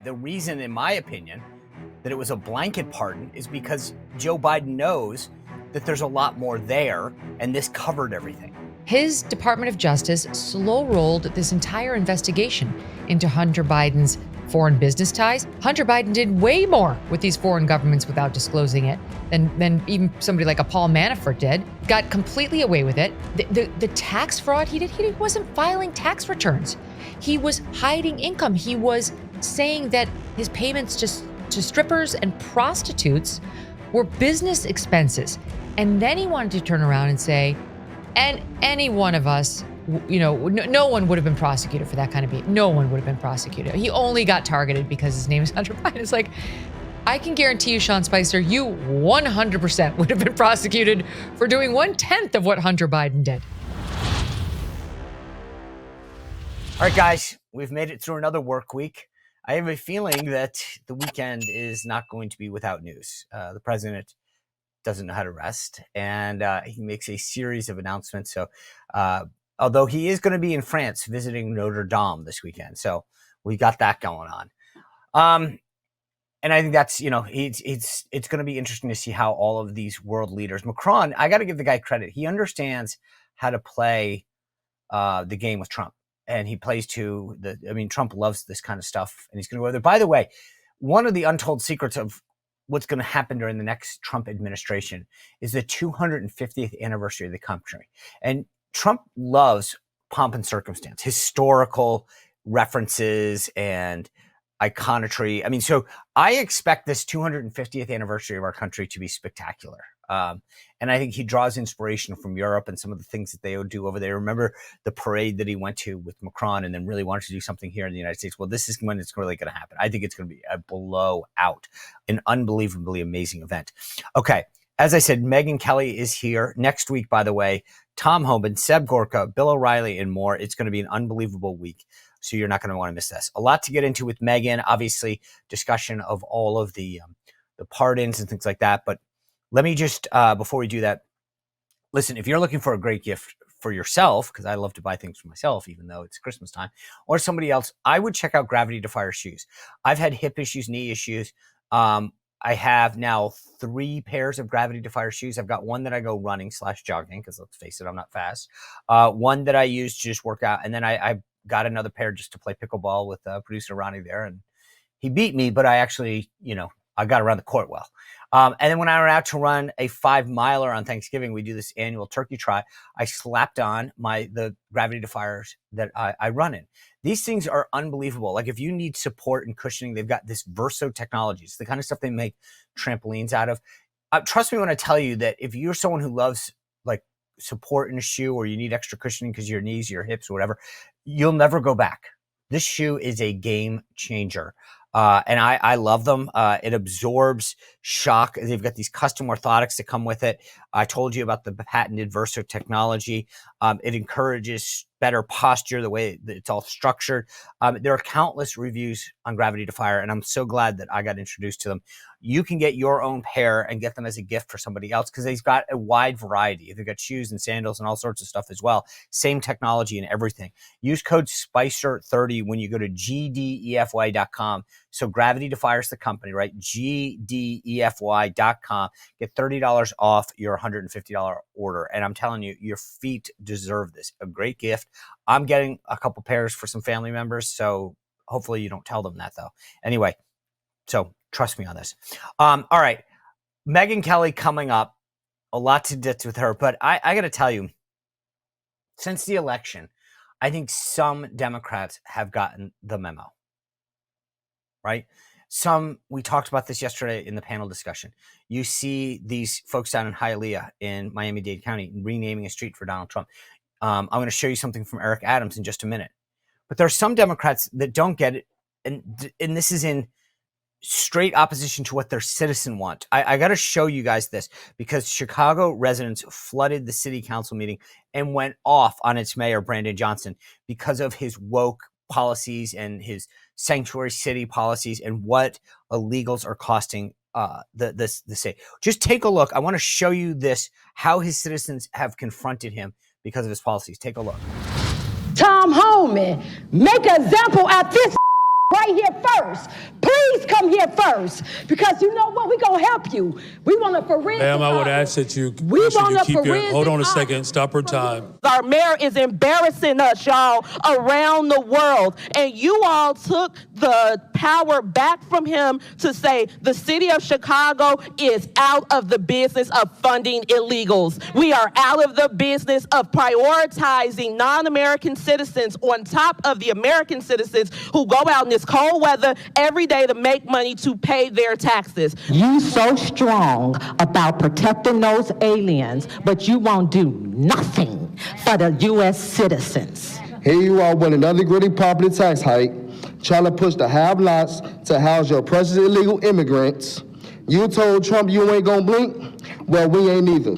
The reason, in my opinion, that it was a blanket pardon is because Joe Biden knows that there's a lot more there, and this covered everything. His Department of Justice slow-rolled this entire investigation into Hunter Biden's foreign business ties. Hunter Biden did way more with these foreign governments without disclosing it than even somebody like a Paul Manafort did. Got completely away with it. The tax fraud he wasn't filing tax returns. He was hiding income. He was saying that his payments to strippers and prostitutes were business expenses. And then he wanted to turn around and say, and any one of us, no one would have been prosecuted for that kind of behavior. No one would have been prosecuted. He only got targeted because his name is Hunter Biden. It's like, I can guarantee you, Sean Spicer, you 100% would have been prosecuted for doing 1/10 of what Hunter Biden did. All right, guys, we've made it through another work week. I have a feeling that the weekend is not going to be without news. The president doesn't know how to rest, and he makes a series of announcements. So, although he is going to be in France visiting Notre Dame this weekend, so we got that going on. And I think that's, it's going to be interesting to see how all of these world leaders. Macron, I got to give the guy credit. He understands how to play the game with Trump, and he plays to Trump loves this kind of stuff, and he's going to go there. By the way, one of the untold secrets of what's going to happen during the next Trump administration is the 250th anniversary of the country. And Trump loves pomp and circumstance, historical references and iconography. So I expect this 250th anniversary of our country to be spectacular. And I think he draws inspiration from Europe and some of the things that they do over there. Remember the parade that he went to with Macron and then really wanted to do something here in the United States? Well, this is when it's really going to happen. I think it's going to be a blowout, an unbelievably amazing event. Okay. As I said, Megyn Kelly is here next week, by the way. Tom Homan, Seb Gorka, Bill O'Reilly, and more. It's going to be an unbelievable week. So you're not going to want to miss this. A lot to get into with Megyn, obviously discussion of all of the pardons and things like that. But let me just, before we do that, listen, if you're looking for a great gift for yourself, because I love to buy things for myself, even though it's Christmas time, or somebody else, I would check out Gravity Defyer shoes. I've had hip issues, knee issues. I have now 3 pairs of Gravity Defyer shoes. I've got one that I go running / jogging, because let's face it, I'm not fast. One that I use to just work out. And then I got another pair just to play pickleball with producer Ronnie there. And he beat me, but I actually, I got around the court well. And then when I went out to run a 5-miler on Thanksgiving, we do this annual turkey trot. I slapped on the Gravity Defiers that I run in. These things are unbelievable. Like if you need support and cushioning, they've got this Verso technology. It's the kind of stuff they make trampolines out of. Trust me when I tell you that if you're someone who loves like support in a shoe, or you need extra cushioning because your knees, your hips, or whatever, you'll never go back. This shoe is a game changer. And I love them. It absorbs shock. They've got these custom orthotics that come with it. I told you about the patented Verso technology. It encourages better posture, the way that it's all structured. There are countless reviews on Gravity Defyer, and I'm so glad that I got introduced to them. You can get your own pair and get them as a gift for somebody else, because they've got a wide variety. They've got shoes and sandals and all sorts of stuff as well. Same technology and everything. Use code SPICER30 when you go to gdefy.com. So Gravity Defyer's the company, right? gdefy.com. Get $30 off your $150 order. And I'm telling you, your feet deserve this. A great gift. I'm getting a couple pairs for some family members, so hopefully you don't tell them that, though. Anyway, so trust me on this. All right. Megyn Kelly coming up. A lot to ditch with her, but I got to tell you, since the election, I think some Democrats have gotten the memo, right? We talked about this yesterday in the panel discussion. You see these folks down in Hialeah in Miami-Dade County renaming a street for Donald Trump. I'm going to show you something from Eric Adams in just a minute. But there are some Democrats that don't get it, and this is in straight opposition to what their citizens want. I got to show you guys this, because Chicago residents flooded the city council meeting and went off on its mayor, Brandon Johnson, because of his woke policies and his sanctuary city policies and what illegals are costing the state. Just take a look. I want to show you this, how his citizens have confronted him because of his policies. Take a look. Tom Homan, make an example at this. right here first. Please come here first, because you know what? We're going to help you. We want a forensic Ma'am, I would audit. ask that you keep your... Hold on a second. Stop her time. Our mayor is embarrassing us, y'all, around the world. And you all took the power back from him to say the city of Chicago is out of the business of funding illegals. We are out of the business of prioritizing non-American citizens on top of the American citizens who go out in this cold weather every day to make money to pay their taxes. You so strong about protecting those aliens, but you won't do nothing for the U.S. citizens. Here you are with another gritty property tax hike, trying to push the have-nots to house your precious illegal immigrants. You told Trump you ain't gonna blink? Well, we ain't either.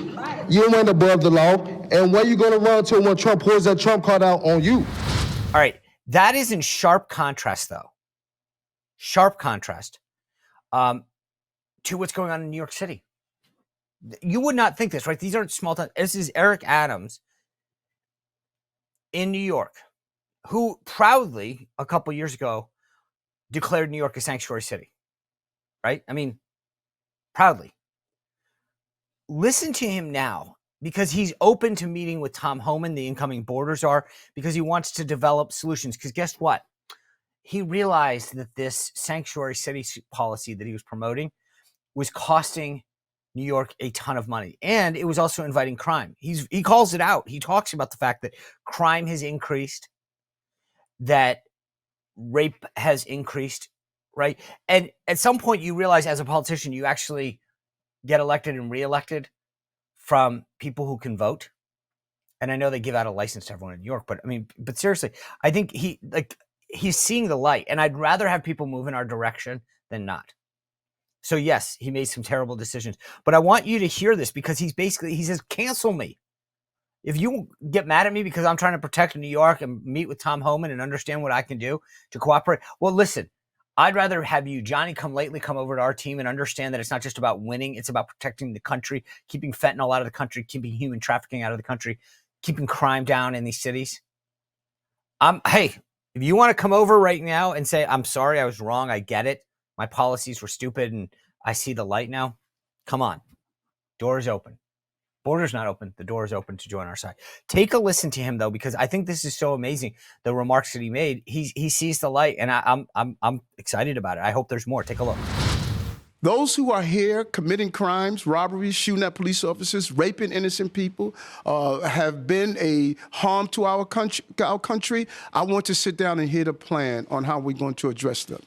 You ain't above the law, and where you gonna run to when Trump pours that Trump card out on you? All right, that is in sharp contrast, though. Sharp contrast to what's going on in New York City. You would not think this, right? These aren't small towns. This is Eric Adams in New York, who proudly, a couple years ago, declared New York a sanctuary city, right? I mean, proudly. Listen to him now, because he's open to meeting with Tom Homan, the incoming border czar, because he wants to develop solutions. Because guess what? He realized that this sanctuary city policy that he was promoting was costing New York a ton of money. And it was also inviting crime. He calls it out. He talks about the fact that crime has increased, that rape has increased, right? And at some point you realize as a politician, you actually get elected and reelected from people who can vote. And I know they give out a license to everyone in New York, but seriously, I think he's seeing the light, and I'd rather have people move in our direction than not. So yes, he made some terrible decisions, but I want you to hear this, because he says, cancel me. If you get mad at me because I'm trying to protect New York and meet with Tom Homan and understand what I can do to cooperate, well, listen, I'd rather have you, Johnny come lately, come over to our team and understand that it's not just about winning. It's about protecting the country, keeping fentanyl out of the country, keeping human trafficking out of the country, keeping crime down in these cities. Hey, if you want to come over right now and say, I'm sorry, I was wrong, I get it, my policies were stupid and I see the light now, come on. Door is open. Border's not open. The door is open to join our side. Take a listen to him, though, because I think this is so amazing. The remarks that he made, he sees the light, and I'm excited about it. I hope there's more. Take a look. Those who are here committing crimes, robberies, shooting at police officers, raping innocent people, have been a harm to our country. I want to sit down and hear the plan on how we're going to address them.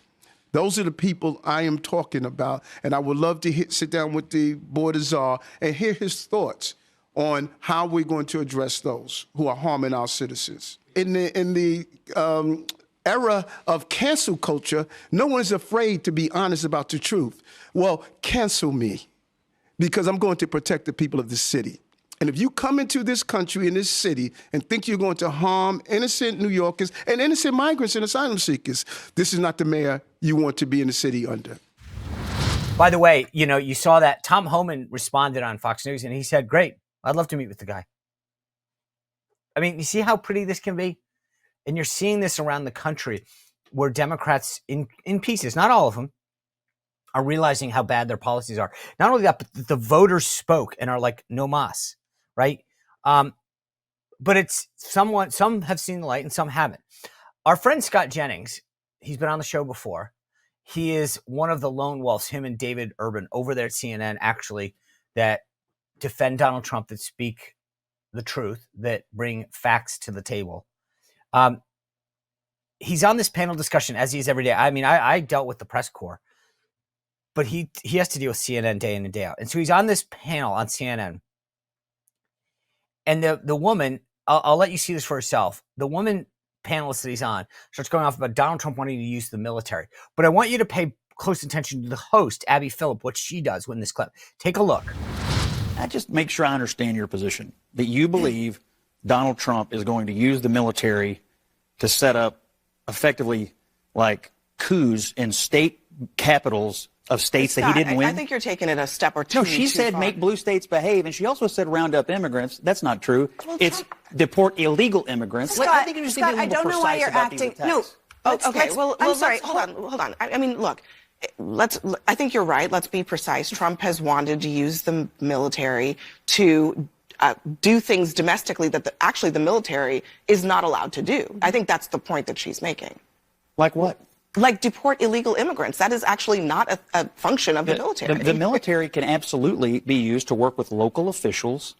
Those are the people I am talking about, and I would love to sit down with the border czar and hear his thoughts on how we're going to address those who are harming our citizens. In the era of cancel culture, no one's afraid to be honest about the truth. Well, cancel me, because I'm going to protect the people of the city. And if you come into this country, in this city, and think you're going to harm innocent New Yorkers and innocent migrants and asylum seekers, this is not the mayor you want to be in the city under. By the way, you saw that Tom Homan responded on Fox News, and he said, great, I'd love to meet with the guy. I mean, you see how pretty this can be? And you're seeing this around the country where Democrats in pieces, not all of them, are realizing how bad their policies are. Not only that, but the voters spoke and are like, no mas, right? But it's some have seen the light and some haven't. Our friend Scott Jennings, he's been on the show before. He is one of the lone wolves, him and David Urban over there at CNN, actually, that defend Donald Trump, that speak the truth, that bring facts to the table. He's on this panel discussion, as he is every day. I mean, I dealt with the press corps, but he has to deal with CNN day in and day out. And so he's on this panel on CNN. And the woman, I'll let you see this for yourself. The woman panelist that he's on starts going off about Donald Trump wanting to use the military. But I want you to pay close attention to the host, Abby Phillip, what she does in this clip. Take a look. I just make sure I understand your position, that you believe Donald Trump is going to use the military to set up effectively like coups in state capitals of states that he didn't win? I think you're taking it a step or two. No, she said make blue states behave, and she also said round up immigrants. That's not true. It's deport illegal immigrants. Scott, I think you just Scott, I don't know why you're acting. No, Okay. Well, I'm sorry. Hold on. I mean, look. I think you're right. Let's be precise. Trump has wanted to use the military to do things domestically that actually the military is not allowed to do. I think that's the point that she's making. Like what? Like deport illegal immigrants. That is actually not a function of the military. The military can absolutely be used to work with local officials,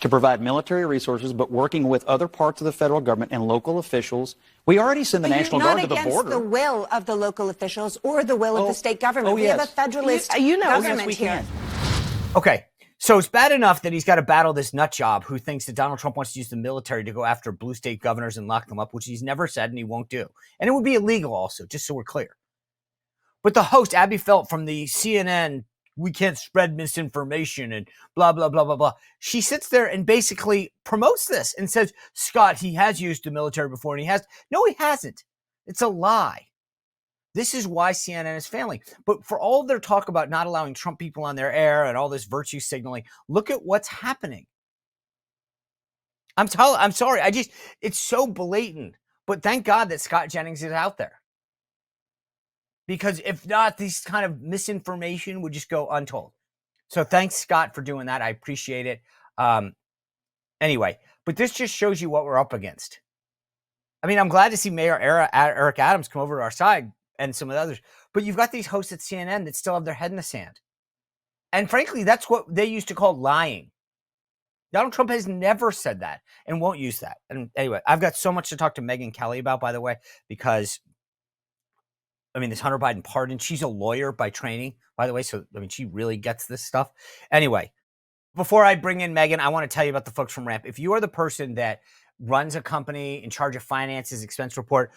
to provide military resources, but working with other parts of the federal government and local officials. We already send the National Guard to the border. Not against the will of the local officials or the will of the state government. We have a federalist government here. Okay, so it's bad enough that he's got to battle this nut job who thinks that Donald Trump wants to use the military to go after blue state governors and lock them up, which he's never said and he won't do. And it would be illegal also, just so we're clear. But the host, Abby Felt from the CNN, we can't spread misinformation and blah, blah, blah, blah, blah. She sits there and basically promotes this and says, Scott, he has used the military before and he has. No, he hasn't. It's a lie. This is why CNN is failing. But for all their talk about not allowing Trump people on their air and all this virtue signaling, look at what's happening. I'm sorry. It's so blatant. But thank God that Scott Jennings is out there. Because if not, these kind of misinformation would just go untold. So thanks, Scott, for doing that. I appreciate it. Anyway, but this just shows you what we're up against. I mean, I'm glad to see Mayor Eric Adams come over to our side and some of the others. But you've got these hosts at CNN that still have their head in the sand. And frankly, that's what they used to call lying. Donald Trump has never said that and won't use that. And anyway, I've got so much to talk to Megyn Kelly about, by the way, because I mean, this Hunter Biden pardon, she's a lawyer by training, by the way. So, I mean, she really gets this stuff. Anyway, before I bring in Megyn, I want to tell you about the folks from Ramp. If you are the person that runs a company in charge of finances, expense report,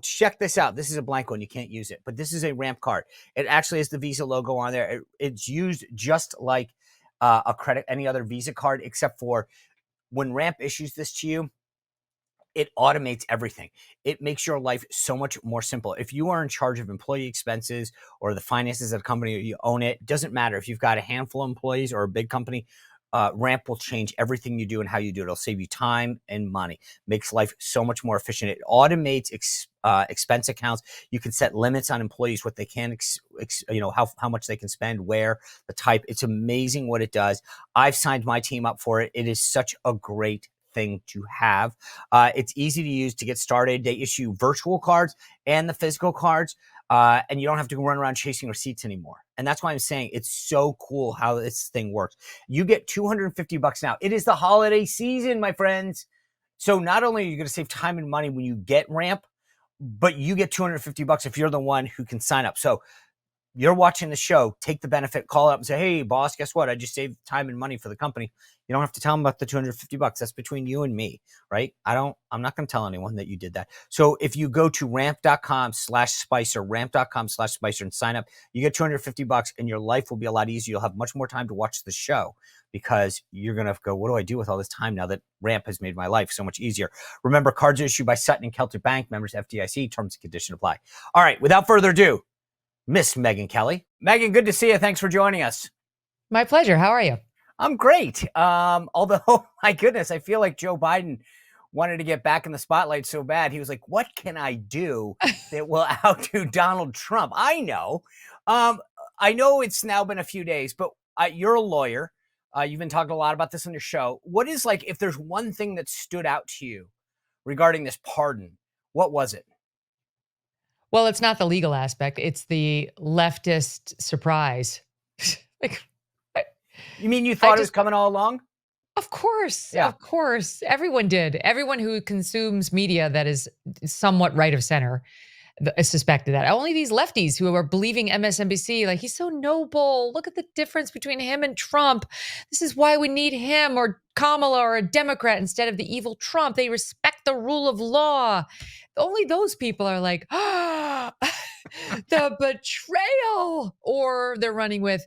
check this out. This is a blank one. You can't use it. But this is a Ramp card. It actually has the Visa logo on there. It's used just like any other Visa card, except for when Ramp issues this to you, it automates everything. It makes your life so much more simple. If you are in charge of employee expenses or the finances of a company, or you own it, doesn't matter. If you've got a handful of employees or a big company, Ramp will change everything you do and how you do it. It'll save you time and money. Makes life so much more efficient. It automates expense accounts. You can set limits on employees, what they can, how much they can spend, where, the type. It's amazing what it does. I've signed my team up for it. It is such a great thing to have. It's easy to use to get started. They issue virtual cards and the physical cards, and you don't have to run around chasing receipts anymore. And that's why I'm saying it's so cool how this thing works. You get $250 now. It is the holiday season, my friends. So not only are you going to save time and money when you get Ramp, but you get $250 if you're the one who can sign up. So you're watching the show, take the benefit, call up and say, hey, boss, guess what? I just saved time and money for the company. You don't have to tell them about the $250. That's between you and me, right? I'm not going to tell anyone that you did that. So if you go to ramp.com/Spicer, ramp.com/Spicer and sign up, you get $250 and your life will be a lot easier. You'll have much more time to watch the show because you're going to go, what do I do with all this time now that Ramp has made my life so much easier? Remember, cards are issued by Sutton and Celtic Bank, members FDIC, terms and conditions apply. All right, without further ado, Miss Megyn Kelly. Megyn, good to see you. Thanks for joining us. My pleasure. How are you? I'm great. Although, my goodness, I feel like Joe Biden wanted to get back in the spotlight so bad. He was like, what can I do that will outdo Donald Trump? I know it's now been a few days, but you're a lawyer. You've been talking a lot about this on your show. What is, like, if there's one thing that stood out to you regarding this pardon, what was it? Well, it's not the legal aspect. It's the leftist surprise. You mean you thought it was coming all along? Of course. Yeah. Of course. Everyone did. Everyone who consumes media that is somewhat right of center suspected that. Only these lefties who are believing MSNBC, like, he's so noble. Look at the difference between him and Trump. This is why we need him or Kamala or a Democrat instead of the evil Trump. They respect the rule of law. Only those people are like, the betrayal. Or they're running with,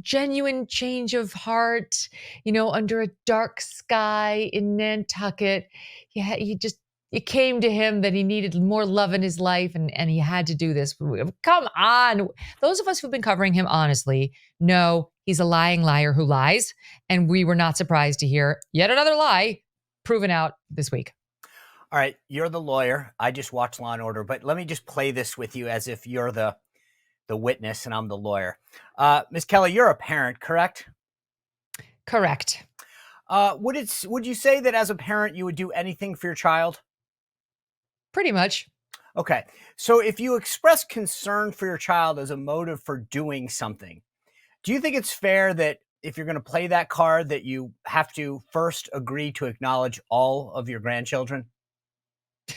genuine change of heart, under a dark sky in Nantucket. Yeah, it came to him that he needed more love in his life and he had to do this. Come on. Those of us who've been covering him honestly know he's a lying liar who lies. And we were not surprised to hear yet another lie proven out this week. All right, you're the lawyer. I just watched Law and Order, but let me just play this with you as if you're the witness and I'm the lawyer. Ms. Kelly, you're a parent, correct? Correct. Would you say that as a parent you would do anything for your child? Pretty much. Okay. So if you express concern for your child as a motive for doing something, do you think it's fair that if you're going to play that card that you have to first agree to acknowledge all of your grandchildren?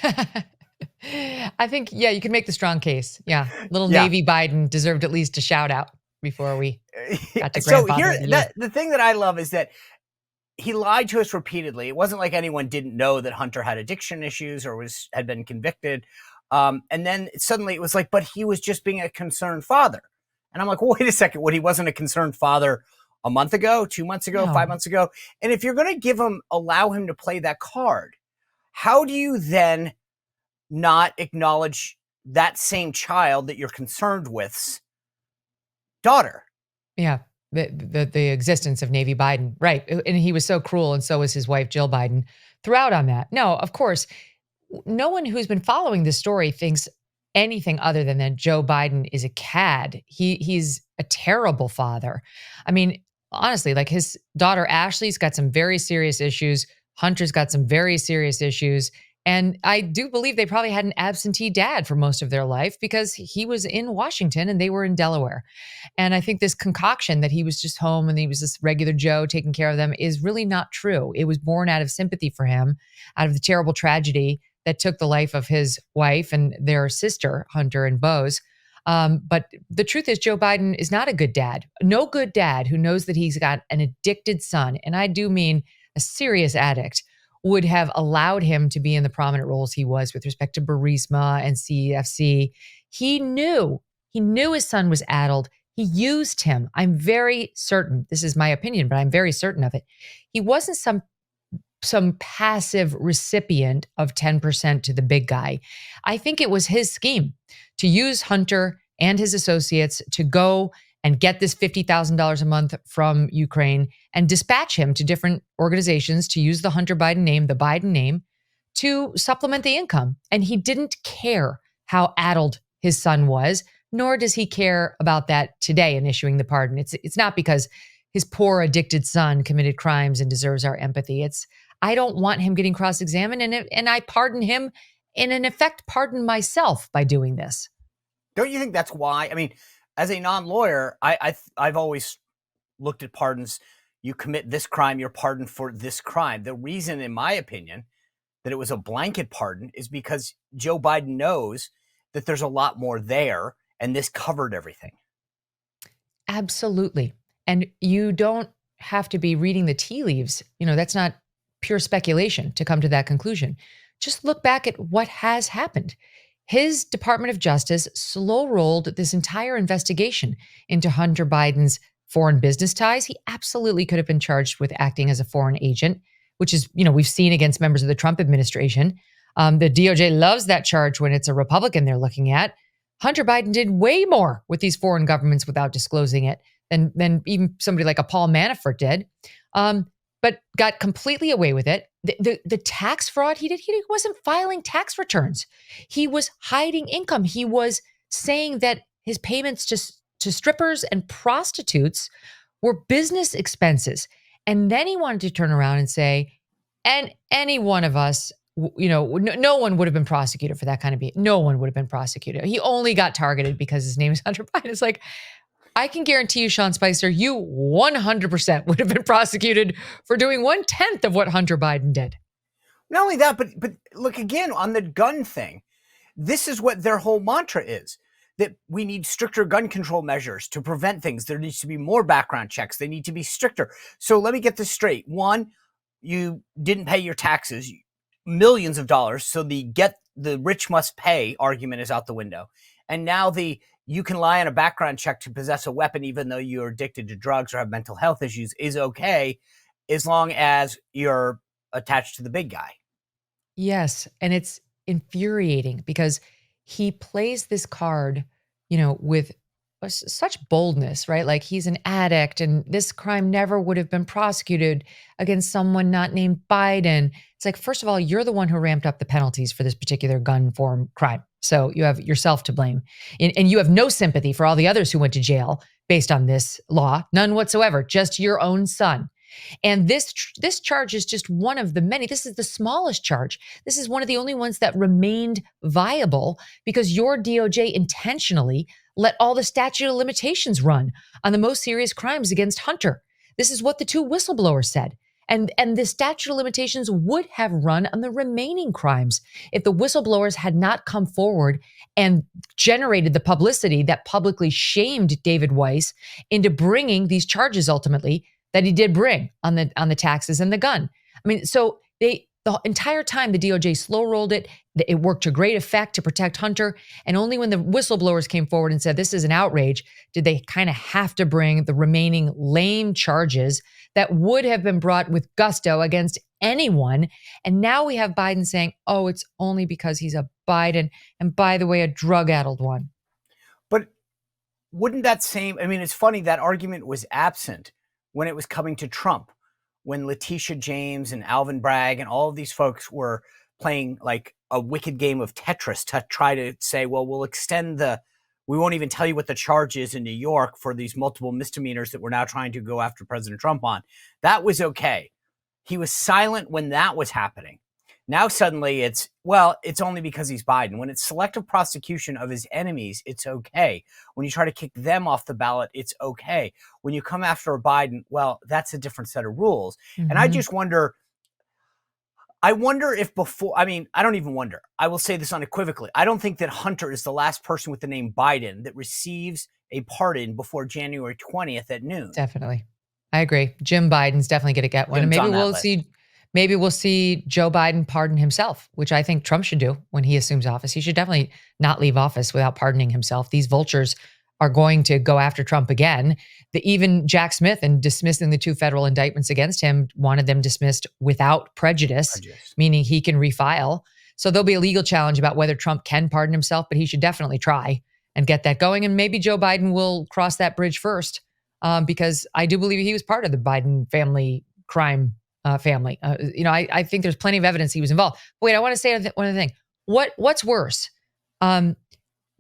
I think, yeah, you can make the strong case. Yeah. Little Yeah. Navy Biden deserved at least a shout out before we got to So grandfather of the year. the thing that I love is that he lied to us repeatedly. It wasn't like anyone didn't know that Hunter had addiction issues or had been convicted. And then suddenly it was like, but he was just being a concerned father. And I'm like, well, wait a second. What, he wasn't a concerned father a month ago, 2 months ago, No. 5 months ago? And if you're going to allow him to play that card, how do you then not acknowledge that same child that you're concerned with's daughter? Yeah. The existence of Navy Biden. Right. And he was so cruel, and so was his wife, Jill Biden, throughout on that. No, of course, no one who's been following this story thinks anything other than that Joe Biden is a cad. He's a terrible father. I mean, honestly, like his daughter Ashley's got some very serious issues. Hunter's got some very serious issues. And I do believe they probably had an absentee dad for most of their life because he was in Washington and they were in Delaware. And I think this concoction that he was just home and he was this regular Joe taking care of them is really not true. It was born out of sympathy for him, out of the terrible tragedy that took the life of his wife and their sister, Hunter and Bose. But the truth is, Joe Biden is not a good dad. No good dad who knows that he's got an addicted son, and I do mean a serious addict, would have allowed him to be in the prominent roles he was with respect to Burisma and CFC. He knew his son was addled. He used him. I'm very certain, this is my opinion, but I'm very certain of it. He wasn't some passive recipient of 10% to the big guy. I think it was his scheme to use Hunter and his associates to go and get this $50,000 a month from Ukraine and dispatch him to different organizations to use the Hunter Biden name, the Biden name, to supplement the income. And he didn't care how addled his son was, nor does he care about that today in issuing the pardon. It's not because his poor addicted son committed crimes and deserves our empathy. I don't want him getting cross-examined, and I pardon him and in effect pardon myself by doing this. Don't you think that's why? I mean, as a non-lawyer, I've always looked at pardons. You commit this crime, you're pardoned for this crime. The reason, in my opinion, that it was a blanket pardon is because Joe Biden knows that there's a lot more there, and this covered everything. Absolutely. And you don't have to be reading the tea leaves. That's not pure speculation to come to that conclusion. Just look back at what has happened. His Department of Justice slow-rolled this entire investigation into Hunter Biden's foreign business ties. He absolutely could have been charged with acting as a foreign agent, which is, we've seen against members of the Trump administration. The DOJ loves that charge when it's a Republican they're looking at. Hunter Biden did way more with these foreign governments without disclosing it than even somebody like a Paul Manafort did, but got completely away with it. The tax fraud he did, he wasn't filing tax returns. He was hiding income. He was saying that his payments to strippers and prostitutes were business expenses. And then he wanted to turn around and say, and any one of us, no one would have been prosecuted for that kind of behavior. No one would have been prosecuted. He only got targeted because his name is Hunter Biden. It's like, I can guarantee you, Sean Spicer, you 100% would have been prosecuted for doing 1/10 of what Hunter Biden did. Not only that, but look again on the gun thing. This is what their whole mantra is, that we need stricter gun control measures to prevent things. There needs to be more background checks. They need to be stricter. So let me get this straight. One, you didn't pay your taxes, millions of dollars. So the rich must pay argument is out the window. And now you can lie on a background check to possess a weapon even though you're addicted to drugs or have mental health issues is okay as long as you're attached to the big guy. Yes. And it's infuriating because he plays this card, with such boldness, right? Like he's an addict and this crime never would have been prosecuted against someone not named Biden. It's like, first of all, you're the one who ramped up the penalties for this particular gun form crime. So you have yourself to blame. And you have no sympathy for all the others who went to jail based on this law, none whatsoever, just your own son. And this charge is just one of the many. This is the smallest charge. This is one of the only ones that remained viable because your DOJ intentionally let all the statute of limitations run on the most serious crimes against Hunter. This is what the two whistleblowers said. And the statute of limitations would have run on the remaining crimes if the whistleblowers had not come forward and generated the publicity that publicly shamed David Weiss into bringing these charges ultimately that he did bring on the taxes and the gun. I mean, so the entire time the DOJ slow rolled it. It worked to great effect to protect Hunter. And only when the whistleblowers came forward and said, this is an outrage, did they kind of have to bring the remaining lame charges that would have been brought with gusto against anyone. And now we have Biden saying, oh, it's only because he's a Biden. And by the way, a drug-addled one. But wouldn't that same, I mean, it's funny, that argument was absent when it was coming to Trump, when Letitia James and Alvin Bragg and all of these folks were playing like a wicked game of Tetris to try to say, well, we'll extend we won't even tell you what the charge is in New York for these multiple misdemeanors that we're now trying to go after President Trump on. That was okay. He was silent when that was happening. Now suddenly it's only because he's Biden. When it's selective prosecution of his enemies, it's okay. When you try to kick them off the ballot, it's okay. When you come after a Biden, well, that's a different set of rules. Mm-hmm. And I just wonder, I don't even wonder. I will say this unequivocally. I don't think that Hunter is the last person with the name Biden that receives a pardon before January 20th at noon. Definitely. I agree. Jim Biden's definitely going to get one. And maybe we'll see Joe Biden pardon himself, which I think Trump should do when he assumes office. He should definitely not leave office without pardoning himself. These vultures are going to go after Trump again. Even Jack Smith, in dismissing the 2 federal indictments against him, wanted them dismissed without prejudice, meaning he can refile. So there'll be a legal challenge about whether Trump can pardon himself, but he should definitely try and get that going. And maybe Joe Biden will cross that bridge first, because I do believe he was part of the Biden family crime family. I think there's plenty of evidence he was involved. Wait, I want to say one other thing. What's worse?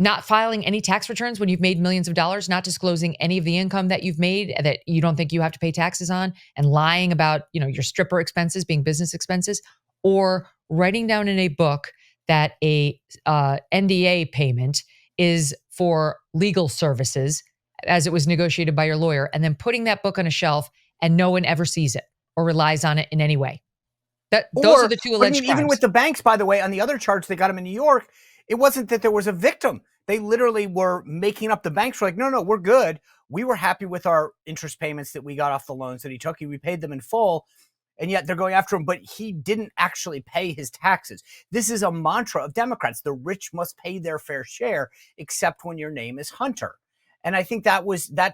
Not filing any tax returns when you've made millions of dollars, not disclosing any of the income that you've made that you don't think you have to pay taxes on, and lying about, your stripper expenses being business expenses, or writing down in a book that a NDA payment is for legal services as it was negotiated by your lawyer, and then putting that book on a shelf and no one ever sees it or relies on it in any way. Those are the 2 alleged crimes. Even with the banks, by the way, on the other charge they got him in New York, it wasn't that there was a victim. They literally were making up. The banks were like, no, we're good. We were happy with our interest payments that we got off the loans that he took. We paid them in full. And yet they're going after him, but he didn't actually pay his taxes. This is a mantra of Democrats. The rich must pay their fair share, except when your name is Hunter. And I think that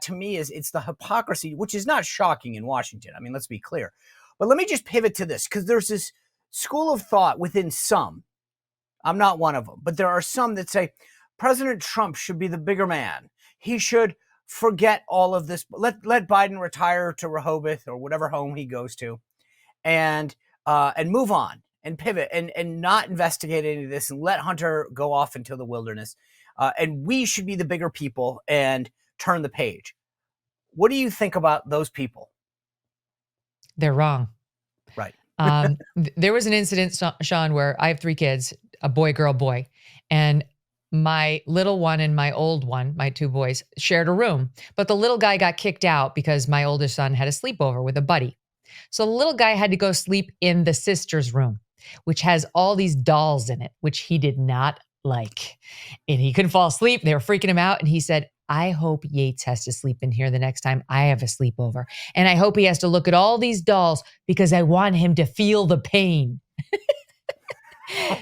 to me it's the hypocrisy, which is not shocking in Washington. I mean, let's be clear. But let me just pivot to this, because there's this school of thought within some. I'm not one of them, but there are some that say President Trump should be the bigger man. He should forget all of this. Let Biden retire to Rehoboth or whatever home he goes to, and move on and pivot and not investigate any of this and let Hunter go off into the wilderness. And we should be the bigger people and turn the page. What do you think about those people? They're wrong. Right. There was an incident, Sean, where I have 3 kids, a boy, girl, boy. And my little one and my old one, my 2 boys, shared a room. But the little guy got kicked out because my oldest son had a sleepover with a buddy. So the little guy had to go sleep in the sister's room, which has all these dolls in it, which he did not like. And he couldn't fall asleep. They were freaking him out. And he said, I hope Yates has to sleep in here the next time I have a sleepover. And I hope he has to look at all these dolls because I want him to feel the pain.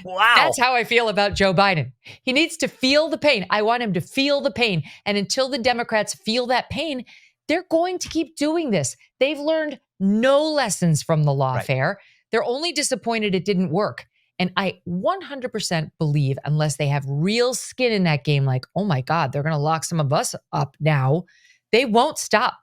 Wow. That's how I feel about Joe Biden. He needs to feel the pain. I want him to feel the pain. And until the Democrats feel that pain, they're going to keep doing this. They've learned no lessons from the lawfare. Right. They're only disappointed it didn't work. And I 100% believe, unless they have real skin in that game, like, oh my God, they're going to lock some of us up now, they won't stop.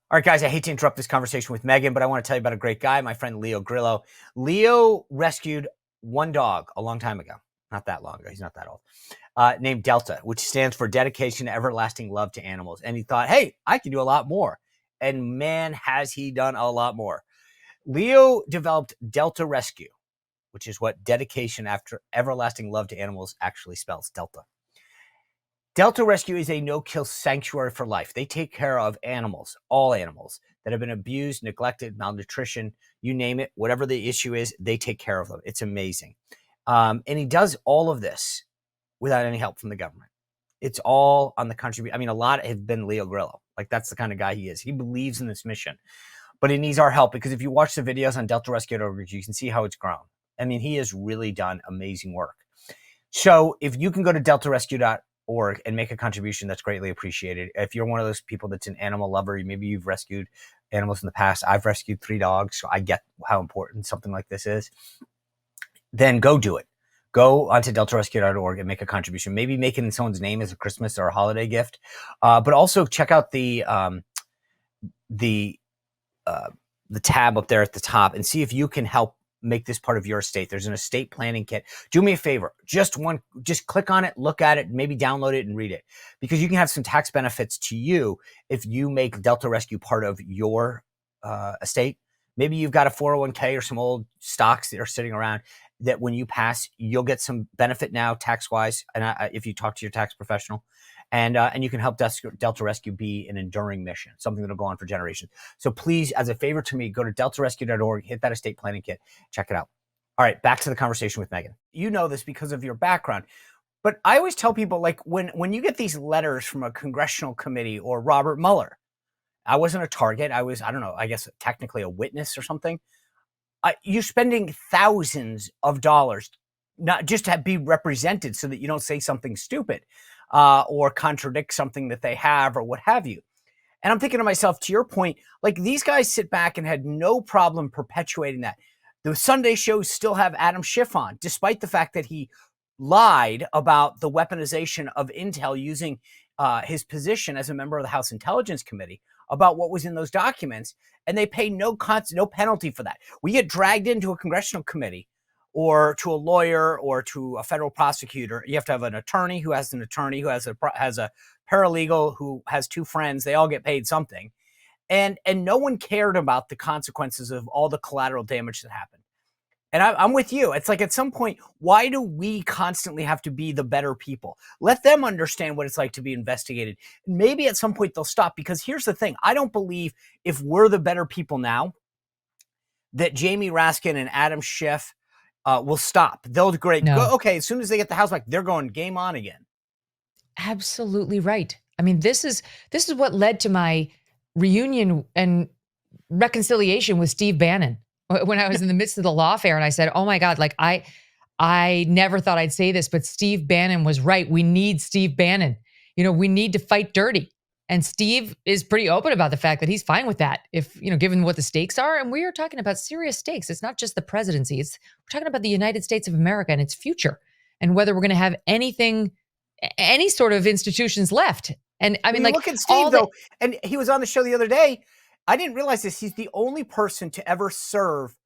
All right, guys, I hate to interrupt this conversation with Megyn, but I want to tell you about a great guy, my friend Leo Grillo. Leo rescued one dog a long time ago. Not that long ago. He's not that old. Named Delta, which stands for Dedication to Everlasting Love to Animals. And he thought, hey, I can do a lot more. And man, has he done a lot more. Leo developed Delta Rescue, which is what Dedication after Everlasting Love to Animals actually spells, Delta. Delta Rescue is a no-kill sanctuary for life. They take care of animals, all animals that have been abused, neglected, malnutrition, you name it, whatever the issue is, they take care of them. It's amazing. And he does all of this without any help from the government. It's all on the contribution. I mean, a lot have been Leo Grillo. Like, that's the kind of guy he is. He believes in this mission, but he needs our help, because if you watch the videos on DeltaRescue.org, you can see how it's grown. I mean, he has really done amazing work. So if you can go to DeltaRescue.org and make a contribution, that's greatly appreciated. If you're one of those people that's an animal lover, maybe you've rescued animals in the past. I've rescued 3 dogs, so I get how important something like this is. Then go do it. Go onto DeltaRescue.org and make a contribution. Maybe make it in someone's name as a Christmas or a holiday gift. But also check out the tab up there at the top and see if you can help make this part of your estate. There's an estate planning kit. Do me a favor. Just click on it, look at it, maybe download it and read it, because you can have some tax benefits to you if you make Delta Rescue part of your estate. Maybe you've got a 401k or some old stocks that are sitting around that when you pass, you'll get some benefit now tax-wise, and if you talk to your tax professional. And you can help Delta Rescue be an enduring mission, something that'll go on for generations. So please, as a favor to me, go to DeltaRescue.org, hit that estate planning kit, check it out. All right, back to the conversation with Megyn. You know this because of your background, but I always tell people, like, when you get these letters from a congressional committee or Robert Mueller, I wasn't a target. I was, I don't know, I guess technically a witness or something. You're spending thousands of dollars not just to be represented so that you don't say something stupid or contradict something that they have or what have you. And I'm thinking to myself, to your point, like, these guys sit back and had no problem perpetuating that. The Sunday shows still have Adam Schiff on, despite the fact that he lied about the weaponization of intel using his position as a member of the House Intelligence Committee about what was in those documents, and they pay no penalty for that. We get dragged into a congressional committee or to a lawyer or to a federal prosecutor. You have to have an attorney who has an attorney who has a paralegal who has 2 friends. They all get paid something. And no one cared about the consequences of all the collateral damage that happened. And I'm with you. It's like, at some point, why do we constantly have to be the better people? Let them understand what it's like to be investigated. Maybe at some point they'll stop, because here's the thing. I don't believe if we're the better people now that Jamie Raskin and Adam Schiff will stop. They'll go, okay, as soon as they get the House back, they're going game on again. Absolutely right. I mean, this is what led to my reunion and reconciliation with Steve Bannon when I was in the midst of the lawfare, and I said, oh my God, like, I never thought I'd say this, but Steve Bannon was right. We need Steve Bannon. You know, we need to fight dirty. And Steve is pretty open about the fact that he's fine with that, if, you know, given what the stakes are. And we are talking about serious stakes. It's not just the presidency. We're talking about the United States of America and its future, and whether we're going to have any sort of institutions left. And I mean, like, look at Steve, though, and he was on the show the other day. I didn't realize this. He's the only person to ever serve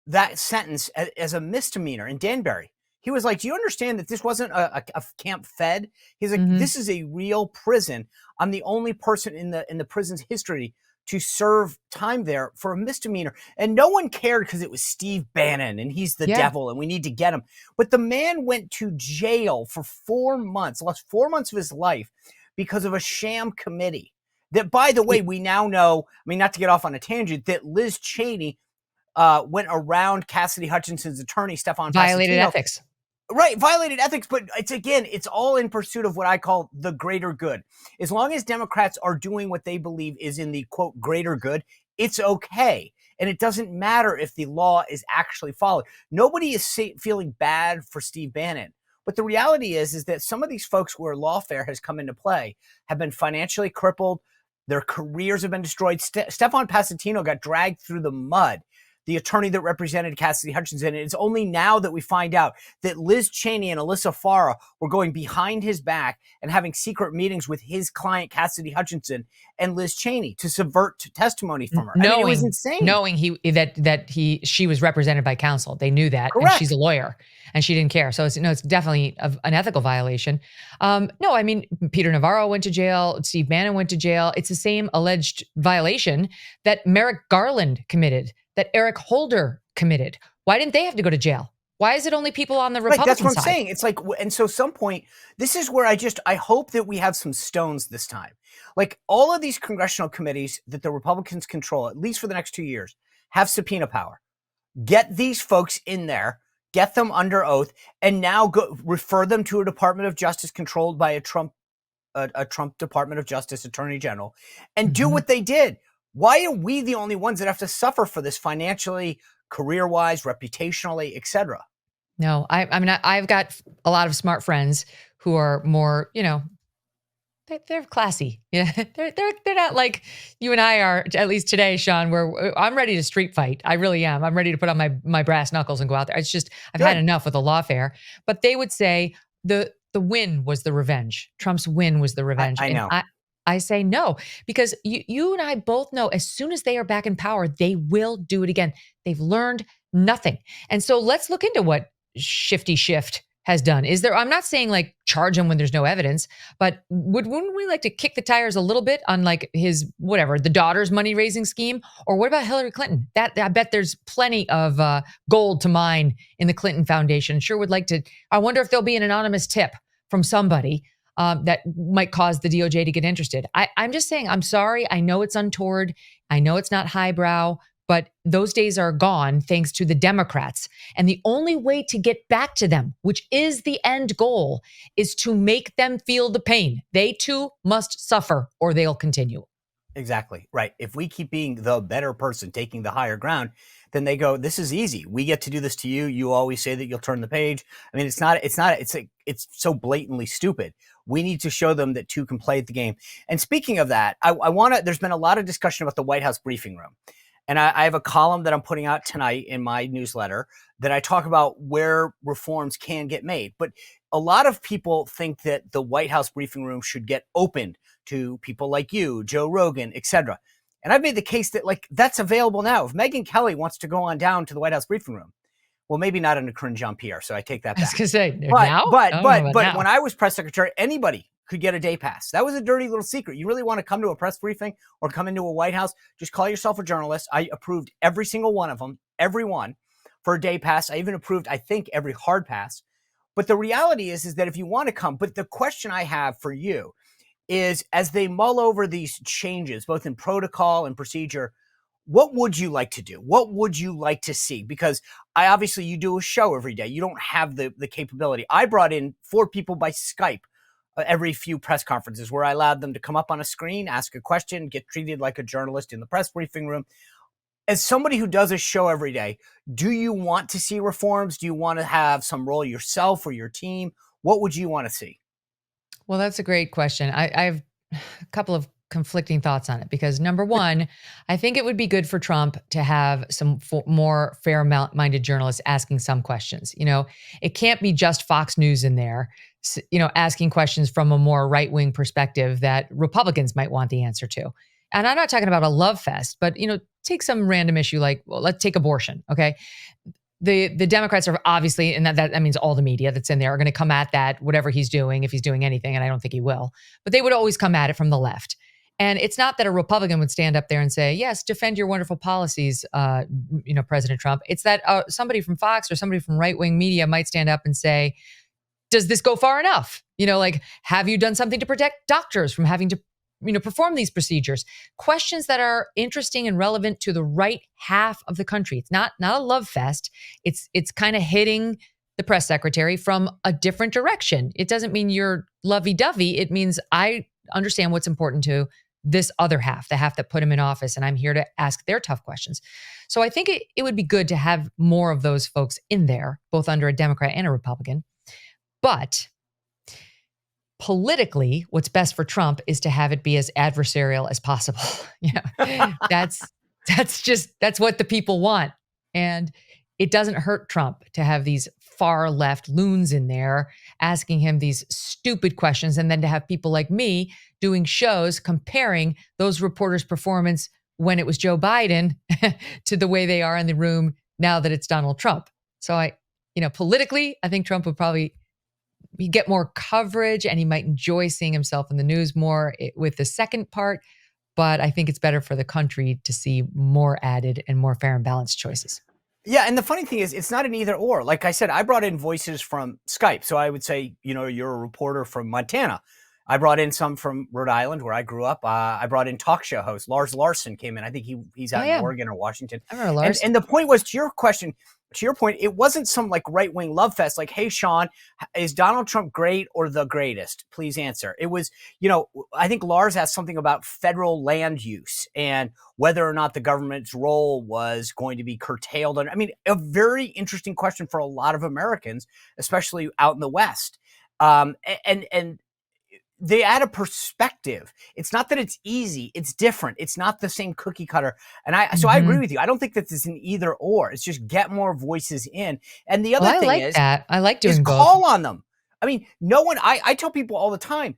that sentence as a misdemeanor in Danbury. He was like, do you understand that this wasn't a Camp Fed? He's like, this is a real prison. I'm the only person in the prison's history to serve time there for a misdemeanor. And no one cared because it was Steve Bannon and he's the devil and we need to get him. But the man went to jail for 4 months, lost 4 months of his life because of a sham committee. That, by the way, we now know, I mean, not to get off on a tangent, that Liz Cheney went around Cassidy Hutchinson's attorney, Stefan violated Passantino. Ethics. Right, violated ethics, but it's all in pursuit of what I call the greater good. As long as Democrats are doing what they believe is in the, quote, greater good, it's okay. And it doesn't matter if the law is actually followed. Nobody is feeling bad for Steve Bannon. But the reality is that some of these folks where lawfare has come into play have been financially crippled. Their careers have been destroyed. Stefan Passantino got dragged through the mud. the attorney that represented Cassidy Hutchinson. And it's only now that we find out that Liz Cheney and Alyssa Farah were going behind his back and having secret meetings with his client, Cassidy Hutchinson, and Liz Cheney to subvert testimony from her. It was insane. Knowing she was represented by counsel. They knew that. Correct. And she's a lawyer and she didn't care. So it's definitely an ethical violation. Peter Navarro went to jail. Steve Bannon went to jail. It's the same alleged violation that Merrick Garland committed, that Eric Holder committed. Why didn't they have to go to jail? Why is it only people on the Republican side? That's what I'm saying. It's like, and so some point, this is where I hope that we have some stones this time. Like all of these congressional committees that the Republicans control, at least for the next 2 years, have subpoena power. Get these folks in there, get them under oath, and now refer them to a Department of Justice controlled by a Trump Department of Justice Attorney General, and do what they did. Why are we the only ones that have to suffer for this financially, career-wise, reputationally, etc.? No, I've got a lot of smart friends who are more, they're classy. Yeah, they're not like you and I are, at least today, Sean, where I'm ready to street fight. I really am. I'm ready to put on my brass knuckles and go out there. It's just, I've had enough with the lawfare. But they would say the win was the revenge. Trump's win was the revenge. I know. And I say no, because you and I both know as soon as they are back in power, they will do it again. They've learned nothing. And so let's look into what Shifty Shift has done. I'm not saying like charge him when there's no evidence, but wouldn't we like to kick the tires a little bit on like his, the daughter's money raising scheme? Or what about Hillary Clinton? I bet there's plenty of gold to mine in the Clinton Foundation. Sure would like to. I wonder if there'll be an anonymous tip from somebody that might cause the DOJ to get interested. I'm just saying, I'm sorry. I know it's untoward. I know it's not highbrow, but those days are gone thanks to the Democrats. And the only way to get back to them, which is the end goal, is to make them feel the pain. They too must suffer or they'll continue. Exactly. Right. If we keep being the better person, taking the higher ground, then they go, this is easy. We get to do this to you. You always say that you'll turn the page. I mean, it's so blatantly stupid. We need to show them that two can play at the game. And speaking of that, there's been a lot of discussion about the White House briefing room. And I have a column that I'm putting out tonight in my newsletter that I talk about where reforms can get made. But a lot of people think that the White House briefing room should get opened to people like you, Joe Rogan, etc. And I've made the case that that's available now. If Megyn Kelly wants to go on down to the White House briefing room, well, maybe not under Karine Jean-Pierre, so I take that back. I was going to say, but when I was press secretary, anybody could get a day pass. That was a dirty little secret. You really want to come to a press briefing or come into a White House, just call yourself a journalist. I approved every single one of them, every one, for a day pass. I even approved, I think, every hard pass. But the reality is that if you want to come, but the question I have for you is, as they mull over these changes, both in protocol and procedure, what would you like to do? What would you like to see? Because obviously you do a show every day. You don't have the capability. I brought in 4 people by Skype every few press conferences where I allowed them to come up on a screen, ask a question, get treated like a journalist in the press briefing room. As somebody who does a show every day, do you want to see reforms? Do you want to have some role yourself or your team? What would you want to see? Well, that's a great question. I have a couple of conflicting thoughts on it because number one, I think it would be good for Trump to have some more fair-minded journalists asking some questions. It can't be just Fox News in there, asking questions from a more right-wing perspective that Republicans might want the answer to. And I'm not talking about a love fest, but, take some random issue like, well, let's take abortion. Okay. The Democrats are obviously, and that means all the media that's in there are going to come at that, whatever he's doing, if he's doing anything, and I don't think he will, but they would always come at it from the left. And it's not that a Republican would stand up there and say, yes, defend your wonderful policies, President Trump. It's that somebody from Fox or somebody from right-wing media might stand up and say, does this go far enough? Have you done something to protect doctors from having to, perform these procedures? Questions that are interesting and relevant to the right half of the country. It's not a love fest. It's kind of hitting the press secretary from a different direction. It doesn't mean you're lovey-dovey. It means I understand what's important to this other half, the half that put him in office, and I'm here to ask their tough questions. So I think it would be good to have more of those folks in there, both under a Democrat and a Republican. But politically, what's best for Trump is to have it be as adversarial as possible. That's what the people want. And it doesn't hurt Trump to have these far left loons in there asking him these stupid questions, and then to have people like me doing shows comparing those reporters' performance when it was Joe Biden to the way they are in the room now that it's Donald Trump. So politically, I think Trump would probably get more coverage, and he might enjoy seeing himself in the news more with the second part. But I think it's better for the country to see more added and more fair and balanced choices. Yeah, and the funny thing is, it's not an either or. Like I said, I brought in voices from Skype. So I would say, you're a reporter from Montana. I brought in some from Rhode Island, where I grew up. I brought in talk show host Lars Larson came in. I think he's out in Oregon or Washington. I remember Lars. And the point was, to your question, to your point, it wasn't some like right-wing love fest. Like, hey, Sean, is Donald Trump great or the greatest? Please answer. It was, I think Lars asked something about federal land use and whether or not the government's role was going to be curtailed. I mean, a very interesting question for a lot of Americans, especially out in the West. And they add a perspective. It's not that it's easy. It's different. It's not the same cookie cutter. And so I agree with you. I don't think that it's an either or. It's just get more voices in. And the other thing is, I like doing both. Call on them. I mean, no one, I tell people all the time,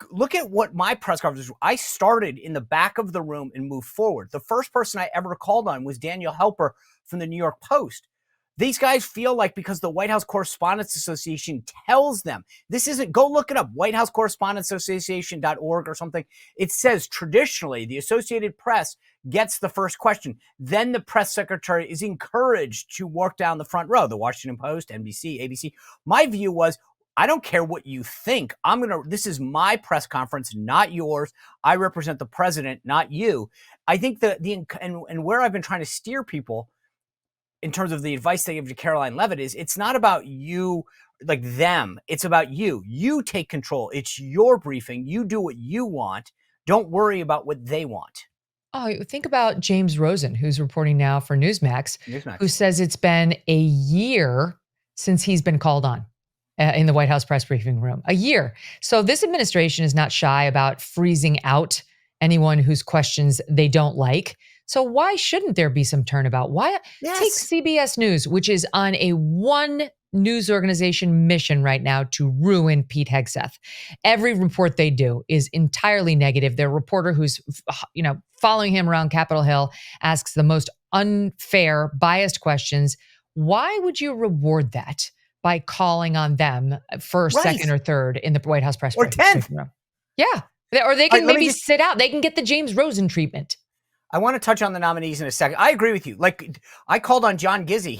look at what my press conference was. I started in the back of the room and moved forward. The first person I ever called on was Daniel Helper from the New York Post. These guys feel like because the White House Correspondents Association tells them, this isn't, go look it up, White House Correspondents Association.org or something. It says traditionally the Associated Press gets the first question. Then the press secretary is encouraged to walk down the front row, the Washington Post, NBC, ABC. My view was, I don't care what you think. This is my press conference, not yours. I represent the president, not you. I think and where I've been trying to steer people in terms of the advice they give to Caroline Leavitt is, it's not about you, like them. It's about you. You take control. It's your briefing. You do what you want. Don't worry about what they want. Oh, think about James Rosen, who's reporting now for Newsmax, who says it's been a year since he's been called on in the White House press briefing room. A year. So this administration is not shy about freezing out anyone whose questions they don't like. So why shouldn't there be some turnabout? Why take CBS News, which is on a one news organization mission right now to ruin Pete Hegseth. Every report they do is entirely negative. Their reporter who's, following him around Capitol Hill asks the most unfair, biased questions. Why would you reward that by calling on them first, second, or third in the White House press briefing room? Or 10th. Yeah. Or they can maybe sit out. They can get the James Rosen treatment. I want to touch on the nominees in a second. I agree with you. Like, I called on John Gizzi.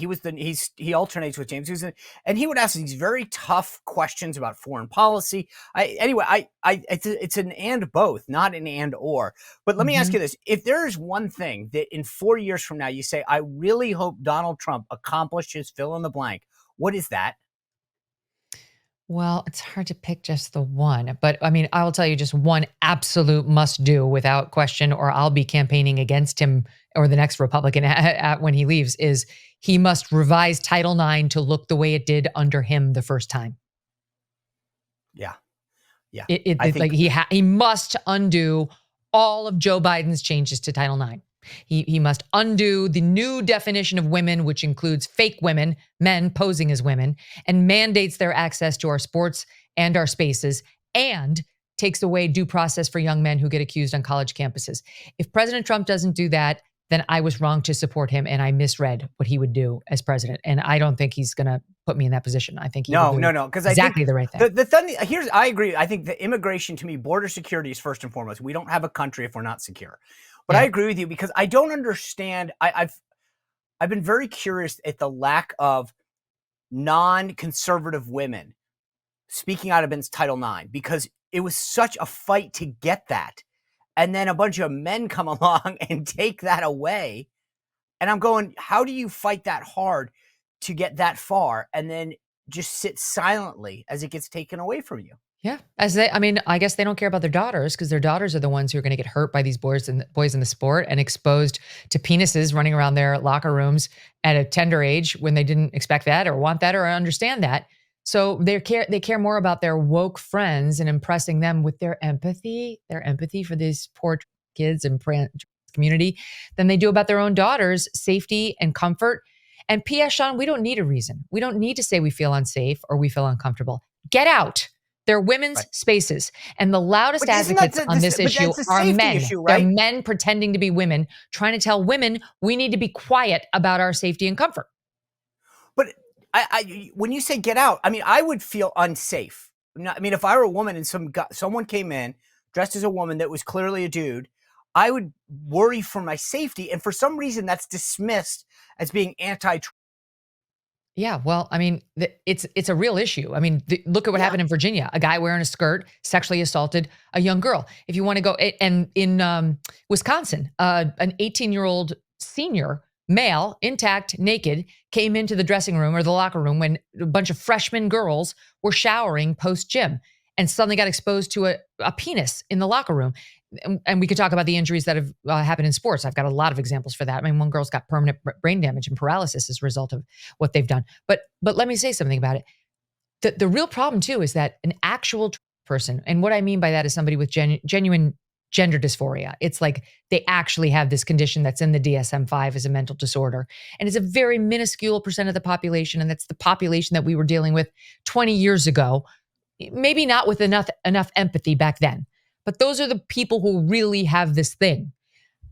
He alternates with James Rosen, and he would ask these very tough questions about foreign policy. It's an and both, not an and or. But let me ask you this: if there is one thing that in 4 years from now you say, I really hope Donald Trump accomplished his fill in the blank, what is that? Well, it's hard to pick just the one, but I mean, I will tell you just one absolute must do without question, or I'll be campaigning against him or the next Republican when he leaves, is he must revise Title IX to look the way it did under him the first time. Yeah. Yeah. He must undo all of Joe Biden's changes to Title IX. He must undo the new definition of women, which includes fake women, men posing as women, and mandates their access to our sports and our spaces, and takes away due process for young men who get accused on college campuses. If President Trump doesn't do that, then I was wrong to support him, and I misread what he would do as president. And I don't think he's going to put me in that position. I think no, because exactly the right thing. I agree. I think the immigration, to me, border security is first and foremost. We don't have a country if we're not secure. But I agree with you, because I don't understand. I've been very curious at the lack of non-conservative women speaking out against Title IX, because it was such a fight to get that. And then a bunch of men come along and take that away. And I'm going, how do you fight that hard to get that far and then just sit silently as it gets taken away from you? Yeah. I guess they don't care about their daughters, because their daughters are the ones who are going to get hurt by these boys in the sport and exposed to penises running around their locker rooms at a tender age when they didn't expect that or want that or understand that. So they care more about their woke friends and impressing them with their empathy for these poor kids and community than they do about their own daughters' safety and comfort And P.S. Sean, we don't need a reason. We don't need to say we feel unsafe or we feel uncomfortable. Get out. They're women's spaces. And the loudest advocates on this issue are men. Issue, right? They're men pretending to be women, trying to tell women we need to be quiet about our safety and comfort. But when you say get out, I mean, I would feel unsafe. I mean, if I were a woman and someone came in dressed as a woman that was clearly a dude, I would worry for my safety. And for some reason, that's dismissed as being anti-Trump. Yeah, well, I mean, it's a real issue. I mean, look at what happened in Virginia. A guy wearing a skirt sexually assaulted a young girl. If you want to go, and in Wisconsin, an 18-year-old senior male, intact, naked, came into the dressing room or the locker room when a bunch of freshman girls were showering post-gym and suddenly got exposed to a penis in the locker room. And we could talk about the injuries that have happened in sports. I've got a lot of examples for that. I mean, one girl's got permanent brain damage and paralysis as a result of what they've done. But let me say something about it. The real problem, too, is that an actual person, and what I mean by that is somebody with genuine gender dysphoria. It's like they actually have this condition that's in the DSM-5 as a mental disorder. And it's a very minuscule percent of the population. And that's the population that we were dealing with 20 years ago. Maybe not with enough empathy back then. But those are the people who really have this thing.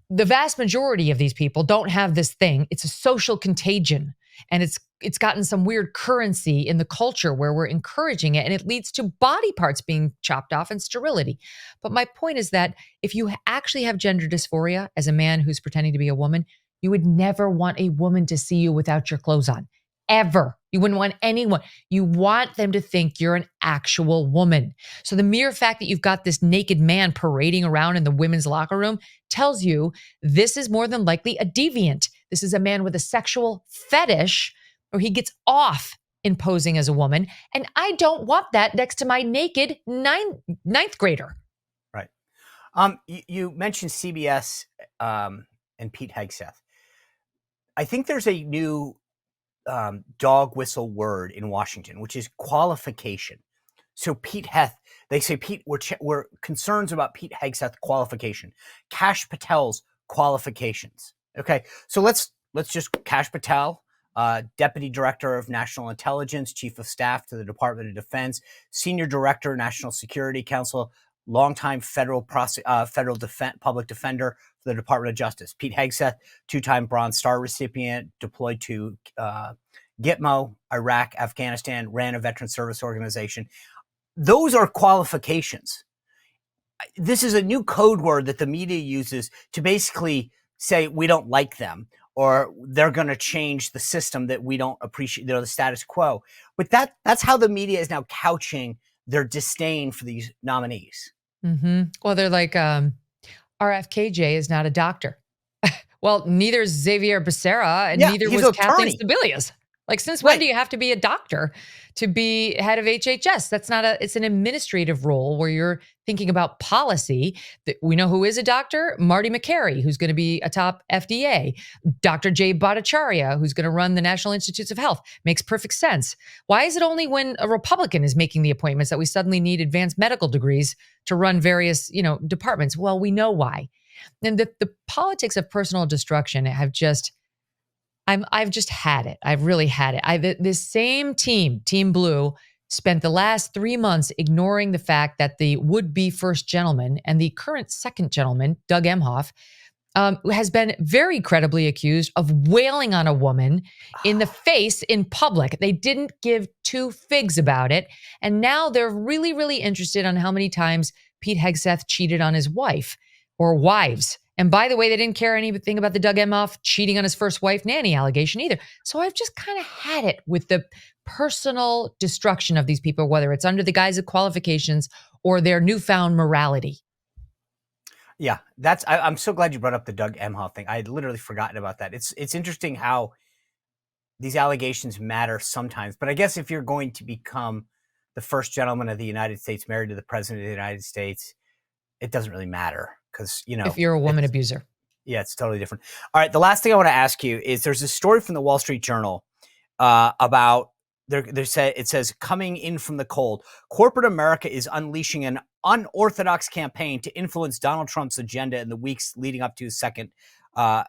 The vast majority of these people don't have this thing. It's a social contagion. And it's gotten some weird currency in the culture where we're encouraging it. And it leads to body parts being chopped off and sterility. But my point is that if you actually have gender dysphoria as a man who's pretending to be a woman, you would never want a woman to see you without your clothes on. Ever. You wouldn't want anyone. You want them to think you're an actual woman. So the mere fact that you've got this naked man parading around in the women's locker room tells you this is more than likely a deviant. This is a man with a sexual fetish where he gets off in posing as a woman. And I don't want that next to my naked ninth grader. Right. You mentioned CBS and Pete Hegseth. I think there's a new dog whistle word in Washington, which is qualification. So they say, Pete, we're concerns about Pete Hegseth qualification, Kash Patel's qualifications. Okay, so let's just Kash Patel, Deputy Director of National Intelligence, Chief of Staff to the Department of Defense, Senior Director, National Security Council, longtime federal public defender for the Department of Justice. Pete Hegseth, two-time Bronze Star recipient, deployed to Gitmo, Iraq, Afghanistan, ran a veteran service organization. Those are qualifications. This is a new code word that the media uses to basically say we don't like them or they're going to change the system that we don't appreciate, the status quo. But that's how the media is now couching their disdain for these nominees. Mm-hmm. Well, they're like, RFKJ is not a doctor. Well, neither is Xavier Becerra, and neither was Kathleen Sebelius. Like, since when do you have to be a doctor to be head of HHS? It's an administrative role where you're thinking about policy. We know who is a doctor, Marty McCary, who's going to be atop FDA, Dr. Jay Bhattacharya, who's going to run the National Institutes of Health. Makes perfect sense. Why is it only when a Republican is making the appointments that we suddenly need advanced medical degrees to run various, departments? Well, we know why. And the politics of personal destruction have just, I've just had it. I've really had it. This same team, Team Blue, spent the last 3 months ignoring the fact that the would-be first gentleman and the current second gentleman, Doug Emhoff, has been very credibly accused of wailing on a woman in the face in public. They didn't give two figs about it. And now they're really, really interested on how many times Pete Hegseth cheated on his wife or wives. And by the way, they didn't care anything about the Doug Emhoff cheating on his first wife nanny allegation either. So I've just kind of had it with the personal destruction of these people, whether it's under the guise of qualifications or their newfound morality. Yeah, I'm so glad you brought up the Doug Emhoff thing. I had literally forgotten about that. It's interesting how these allegations matter sometimes. But I guess if you're going to become the first gentleman of the United States married to the president of the United States, it doesn't really matter. Because, if you're a woman abuser. Yeah, it's totally different. All right. The last thing I want to ask you is there's a story from the Wall Street Journal about it says coming in from the cold. Corporate America is unleashing an unorthodox campaign to influence Donald Trump's agenda in the weeks leading up to his second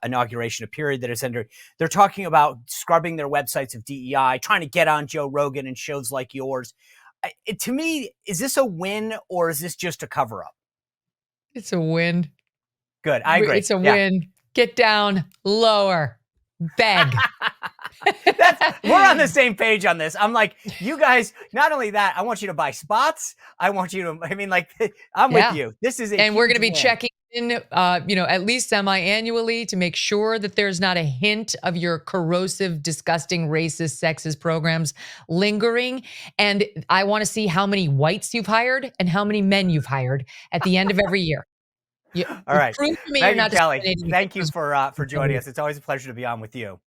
inauguration, a period that is under. They're talking about scrubbing their websites of DEI, trying to get on Joe Rogan and shows like yours. To me, is this a win or is this just a cover up? It's a win. Good. I agree. It's a win. Get down lower. Beg. We're on the same page on this. I'm like, you guys, not only that, I want you to buy spots. I want you to, I'm with you. This is and we're going to be checking in, at least semi-annually to make sure that there's not a hint of your corrosive, disgusting, racist, sexist programs lingering. And I want to see how many whites you've hired and how many men you've hired at the end of every year. All right. Prove to me Megyn Kelly, thank you for joining us. It's always a pleasure to be on with you.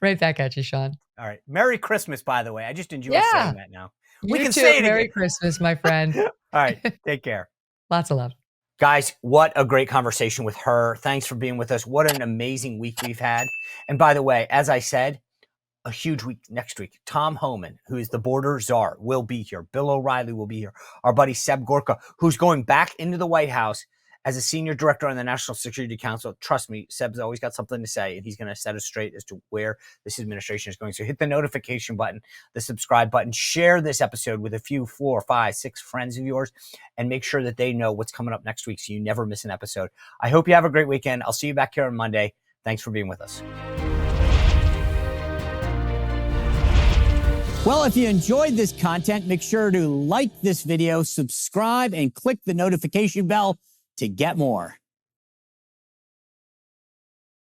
Right back at you, Sean. All right. Merry Christmas, by the way. I just enjoy saying that now. We can say it Merry again. Christmas, my friend. All right. Take care. Lots of love. Guys, what a great conversation with her. Thanks for being with us. What an amazing week we've had. And by the way, as I said, a huge week next week. Tom Homan, who is the border czar, will be here. Bill O'Reilly will be here. Our buddy Seb Gorka, who's going back into the White House as a senior director on the National Security Council. Trust me, Seb's always got something to say, and he's going to set us straight as to where this administration is going. So hit the notification button, the subscribe button, share this episode with a few 4, 5, 6 friends of yours, and make sure that they know what's coming up next week so you never miss an episode. I hope you have a great weekend. I'll see you back here on Monday. Thanks for being with us. Well, if you enjoyed this content, make sure to like this video, subscribe, and click the notification bell to get more.